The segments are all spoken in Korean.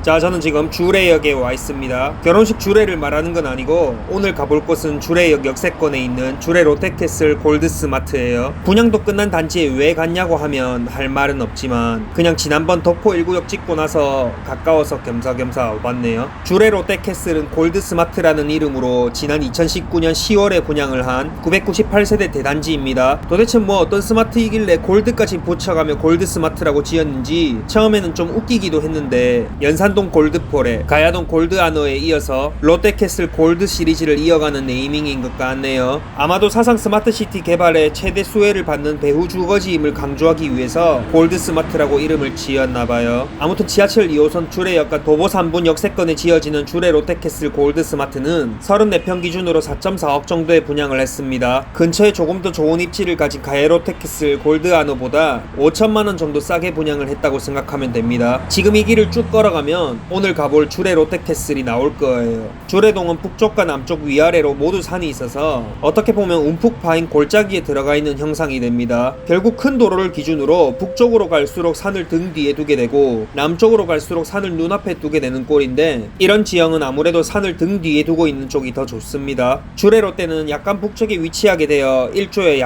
자, 저는 지금 주례역에 와 있습니다. 결혼식 주례를 말하는 건 아니고 오늘 가볼 곳은 주례역 역세권에 있는 주례 롯데캐슬 골드스마트예요. 분양도 끝난 단지에 왜 갔냐고 하면 할 말은 없지만 그냥 지난번 덕포 1구역 찍고 나서 가까워서 겸사겸사 와봤네요. 주례 롯데캐슬은 골드스마트라는 이름으로 지난 2019년 10월에 분양을 한 998세대 대단지입니다. 도대체 뭐 어떤 스마트이길래 골드까지 붙여가며 골드스마트라고 지었는지 처음에는 좀 웃기기도 했는데 연산동 골드폴에 가야동 골드아너에 이어서 롯데캐슬 골드 시리즈를 이어가는 네이밍인 것 같네요. 아마도 사상 스마트시티 개발에 최대 수혜를 받는 배후 주거지임을 강조하기 위해서 골드스마트라고 이름을 지었나봐요. 아무튼 지하철 2호선 주례역과 도보 3분 역세권에 지어지는 주례 롯데캐슬 골드스마트는 34평 기준으로 4.4억 정도의 분양을 했습니다. 근처에 조금 더 좋은 입지를 가진 가야 롯데캐슬 골드아너보다 5천만원 정도 싸게 분양을 했다고 생각하면 됩니다. 지금 이 길을 쭉 걸어가면 오늘 가볼 주례 롯데캐슬이 나올 거예요. 주례동은 북쪽과 남쪽 위아래로 모두 산이 있어서 어떻게 보면 움푹 파인 골짜기에 들어가 있는 형상이 됩니다. 결국 큰 도로를 기준으로 북쪽으로 갈수록 산을 등 뒤에 두게 되고 남쪽으로 갈수록 산을 눈앞에 두게 되는 꼴인데 이런 지형은 아무래도 산을 등 뒤에 두고 있는 쪽이 더 좋습니다. 주례 롯데는 약간 북쪽에 위치하게 되어 일조에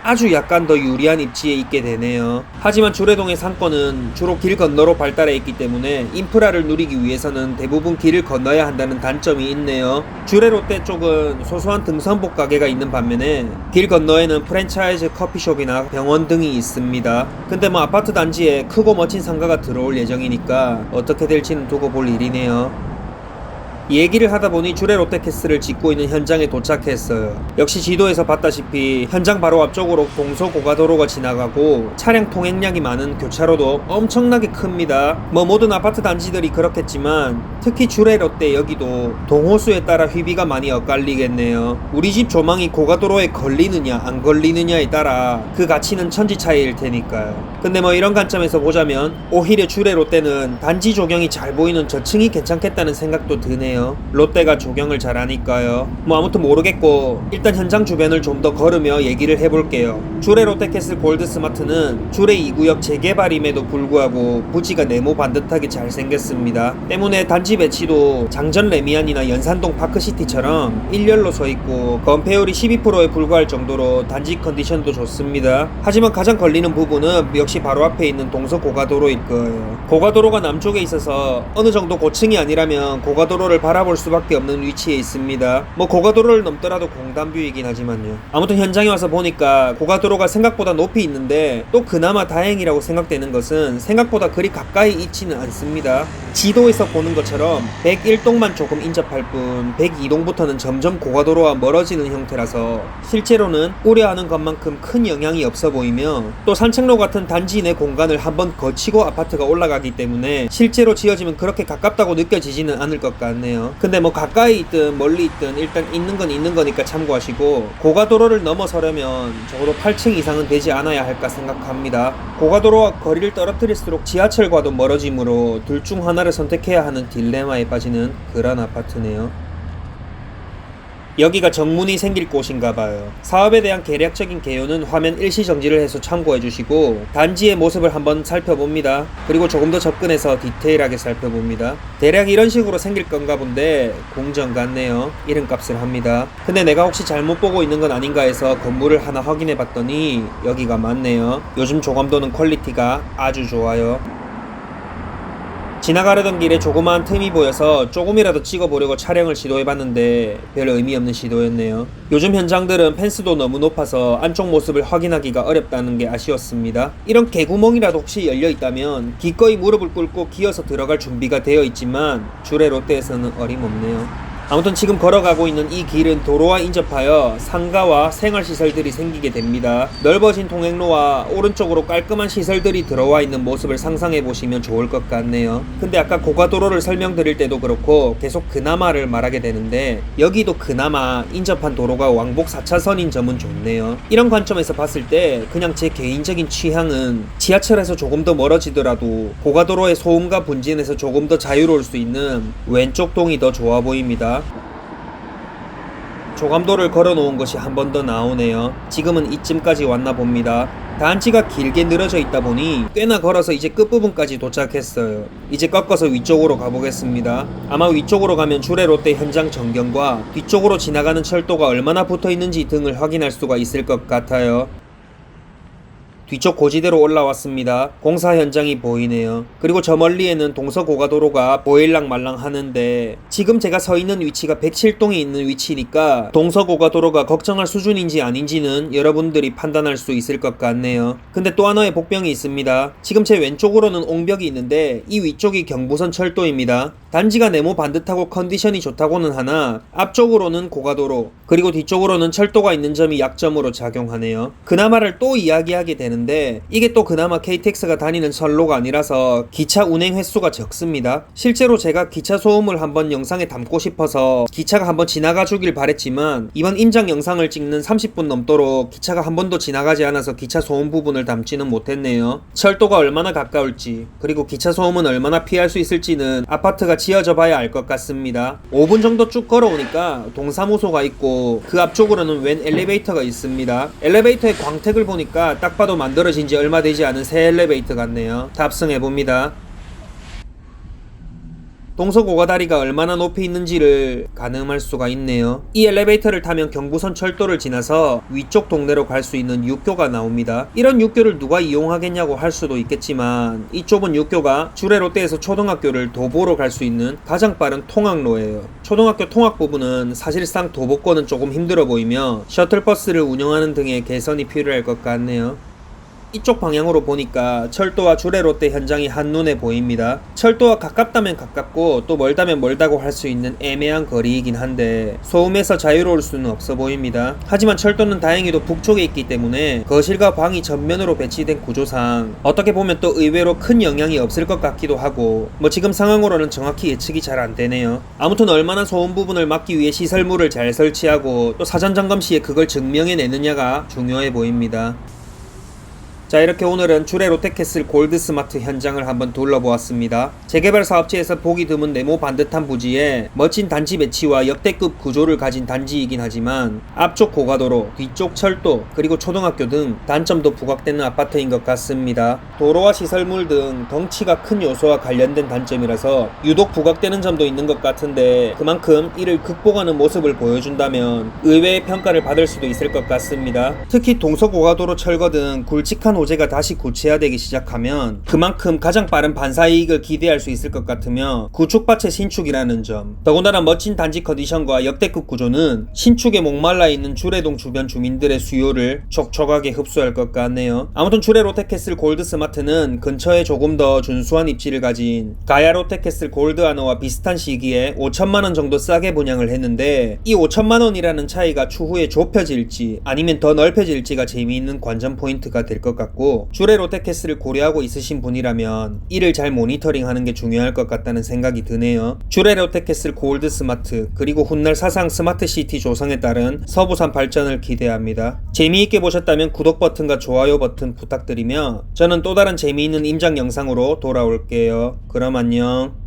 아주 약간 더 유리한 입지에 있게 되네요. 하지만 주례동의 상권은 주로 길 건너로 발달해 있기 때문에 인프라를 누리기 위해서는 대부분 길을 건너야 한다는 단점이 있네요. 주례 롯데 쪽은 소소한 등산복 가게가 있는 반면에 길 건너에는 프랜차이즈 커피숍이나 병원 등이 있습니다. 근데 뭐 아파트 단지에 크고 멋진 상가가 들어올 예정이니까 어떻게 될지는 두고 볼 일이네요. 얘기를 하다보니 주례 롯데캐슬을 짓고 있는 현장에 도착했어요. 역시 지도에서 봤다시피 현장 바로 앞쪽으로 동서고가도로가 지나가고 차량 통행량이 많은 교차로도 엄청나게 큽니다. 뭐 모든 아파트 단지들이 그렇겠지만 특히 주례 롯데 여기도 동호수에 따라 휘비가 많이 엇갈리겠네요. 우리 집 조망이 고가도로에 걸리느냐 안 걸리느냐에 따라 그 가치는 천지 차이일 테니까요. 근데 뭐 이런 관점에서 보자면 오히려 주례 롯데는 단지 조경이 잘 보이는 저층이 괜찮겠다는 생각도 드네요. 롯데가 조경을 잘하니까요. 뭐 아무튼 모르겠고 일단 현장 주변을 좀 더 걸으며 얘기를 해볼게요. 주례 롯데캐슬 골드스마트는 주례 2구역 재개발임에도 불구하고 부지가 네모 반듯하게 잘 생겼습니다. 때문에 단지 배치도 장전 레미안이나 연산동 파크시티처럼 일렬로 서있고 건폐율이 12%에 불과할 정도로 단지 컨디션도 좋습니다. 하지만 가장 걸리는 부분은 역시 바로 앞에 있는 동서고가도로일 거예요. 고가도로가 남쪽에 있어서 어느 정도 고층이 아니라면 고가도로를 바라볼 수밖에 없는 위치에 있습니다. 뭐 고가도로를 넘더라도 공단뷰이긴 하지만요. 아무튼 현장에 와서 보니까 고가도로가 생각보다 높이 있는데 또 그나마 다행이라고 생각되는 것은 생각보다 그리 가까이 있지는 않습니다. 지도에서 보는 것처럼 101동만 조금 인접할 뿐 102동부터는 점점 고가도로와 멀어지는 형태라서 실제로는 우려하는 것만큼 큰 영향이 없어 보이며 또 산책로 같은 단지 내 공간을 한번 거치고 아파트가 올라가기 때문에 실제로 지어지면 그렇게 가깝다고 느껴지지는 않을 것 같네요. 근데 뭐 가까이 있든 멀리 있든 일단 있는 건 있는 거니까 참고하시고 고가도로를 넘어서려면 적어도 8층 이상은 되지 않아야 할까 생각합니다. 고가도로와 거리를 떨어뜨릴수록 지하철과도 멀어지므로 둘 중 하나를 선택해야 하는 딜레마에 빠지는 그런 아파트네요. 여기가 정문이 생길 곳인가봐요. 사업에 대한 계략적인 개요는 화면 일시정지를 해서 참고해주시고 단지의 모습을 한번 살펴봅니다. 그리고 조금 더 접근해서 디테일하게 살펴봅니다. 대략 이런 식으로 생길 건가 본데 공정 같네요. 이름값을 합니다. 근데 내가 혹시 잘못 보고 있는 건 아닌가 해서 건물을 하나 확인해봤더니 여기가 맞네요. 요즘 조감도는 퀄리티가 아주 좋아요. 지나가려던 길에 조그마한 틈이 보여서 조금이라도 찍어보려고 촬영을 시도해봤는데 별 의미 없는 시도였네요. 요즘 현장들은 펜스도 너무 높아서 안쪽 모습을 확인하기가 어렵다는 게 아쉬웠습니다. 이런 개구멍이라도 혹시 열려있다면 기꺼이 무릎을 꿇고 기어서 들어갈 준비가 되어 있지만 주례 롯데에서는 어림없네요. 아무튼 지금 걸어가고 있는 이 길은 도로와 인접하여 상가와 생활시설들이 생기게 됩니다. 넓어진 통행로와 오른쪽으로 깔끔한 시설들이 들어와 있는 모습을 상상해보시면 좋을 것 같네요. 근데 아까 고가도로를 설명드릴 때도 그렇고 계속 그나마를 말하게 되는데 여기도 그나마 인접한 도로가 왕복 4차선인 점은 좋네요. 이런 관점에서 봤을 때 그냥 제 개인적인 취향은 지하철에서 조금 더 멀어지더라도 고가도로의 소음과 분진에서 조금 더 자유로울 수 있는 왼쪽 동이 더 좋아 보입니다. 조감도를 걸어 놓은 것이 한 번 더 나오네요. 지금은 이쯤까지 왔나 봅니다. 단지가 길게 늘어져 있다 보니 꽤나 걸어서 이제 끝부분까지 도착했어요. 이제 꺾어서 위쪽으로 가보겠습니다. 아마 위쪽으로 가면 주레 롯데 현장 전경과 뒤쪽으로 지나가는 철도가 얼마나 붙어 있는지 등을 확인할 수가 있을 것 같아요. 뒤쪽 고지대로 올라왔습니다. 공사 현장이 보이네요. 그리고 저 멀리에는 동서고가도로가 보일랑 말랑 하는데 지금 제가 서 있는 위치가 107동에 있는 위치니까 동서고가도로가 걱정할 수준인지 아닌지는 여러분들이 판단할 수 있을 것 같네요. 근데 또 하나의 복병이 있습니다. 지금 제 왼쪽으로는 옹벽이 있는데 이 위쪽이 경부선 철도입니다. 단지가 네모 반듯하고 컨디션이 좋다고는 하나 앞쪽으로는 고가도로 그리고 뒤쪽으로는 철도가 있는 점이 약점으로 작용하네요. 그나마를 또 이야기하게 되는데 이게 또 그나마 KTX가 다니는 선로가 아니라서 기차 운행 횟수가 적습니다. 실제로 제가 기차 소음을 한번 영상에 담고 싶어서 기차가 한번 지나가 주길 바랬지만 이번 임장 영상을 찍는 30분 넘도록 기차가 한 번도 지나가지 않아서 기차 소음 부분을 담지는 못했네요. 철도가 얼마나 가까울지 그리고 기차 소음은 얼마나 피할 수 있을지는 아파트가 지어져 봐야 알 것 같습니다. 5분 정도 쭉 걸어오니까 동사무소가 있고 그 앞쪽으로는 웬 엘리베이터가 있습니다. 엘리베이터의 광택을 보니까 딱 봐도 만들어진 지 얼마 되지 않은 새 엘리베이터 같네요. 탑승해봅니다. 동서고가다리가 얼마나 높이 있는지를 가늠할 수가 있네요. 이 엘리베이터를 타면 경부선 철도를 지나서 위쪽 동네로 갈 수 있는 육교가 나옵니다. 이런 육교를 누가 이용하겠냐고 할 수도 있겠지만 이 좁은 육교가 주레 롯데에서 초등학교를 도보로 갈 수 있는 가장 빠른 통학로예요. 초등학교 통학 부분은 사실상 도보권은 조금 힘들어 보이며 셔틀버스를 운영하는 등의 개선이 필요할 것 같네요. 이쪽 방향으로 보니까 철도와 주레 롯데 현장이 한눈에 보입니다. 철도와 가깝다면 가깝고 또 멀다면 멀다고 할 수 있는 애매한 거리이긴 한데 소음에서 자유로울 수는 없어 보입니다. 하지만 철도는 다행히도 북쪽에 있기 때문에 거실과 방이 전면으로 배치된 구조상 어떻게 보면 또 의외로 큰 영향이 없을 것 같기도 하고 뭐 지금 상황으로는 정확히 예측이 잘 안 되네요. 아무튼 얼마나 소음 부분을 막기 위해 시설물을 잘 설치하고 또 사전 점검 시에 그걸 증명해내느냐가 중요해 보입니다. 자, 이렇게 오늘은 주레 롯데캐슬 골드스마트 현장을 한번 둘러보았습니다. 재개발 사업지에서 보기 드문 네모 반듯한 부지에 멋진 단지 배치와 역대급 구조를 가진 단지이긴 하지만 앞쪽 고가도로, 뒤쪽 철도, 그리고 초등학교 등 단점도 부각되는 아파트인 것 같습니다. 도로와 시설물 등 덩치가 큰 요소와 관련된 단점이라서 유독 부각되는 점도 있는 것 같은데 그만큼 이를 극복하는 모습을 보여준다면 의외의 평가를 받을 수도 있을 것 같습니다. 특히 동서고가도로 철거 등 굵직한 호재가 다시 구체화되기 시작하면 그만큼 가장 빠른 반사이익을 기대할 수 있을 것 같으며 구축밭의 신축이라는 점, 더군다나 멋진 단지 컨디션과 역대급 구조는 신축에 목말라 있는 주레동 주변 주민들의 수요를 촉촉하게 흡수할 것 같네요. 아무튼 주레 롯데캐슬 골드스마트는 근처에 조금 더 준수한 입지를 가진 가야 롯데캐슬 골드아너와 비슷한 시기에 5천만원 정도 싸게 분양을 했는데 이 5천만원이라는 차이가 추후에 좁혀질지 아니면 더 넓혀질지가 재미있는 관전 포인트가 될 것 같고 주레 롯데캐슬을 고려하고 있으신 분이라면 이를 잘 모니터링하는 게 중요할 것 같다는 생각이 드네요. 주레 롯데캐슬 골드스마트 그리고 훗날 사상 스마트시티 조성에 따른 서부산 발전을 기대합니다. 재미있게 보셨다면 구독 버튼과 좋아요 버튼 부탁드리며 저는 또 다른 재미있는 임장 영상으로 돌아올게요. 그럼 안녕.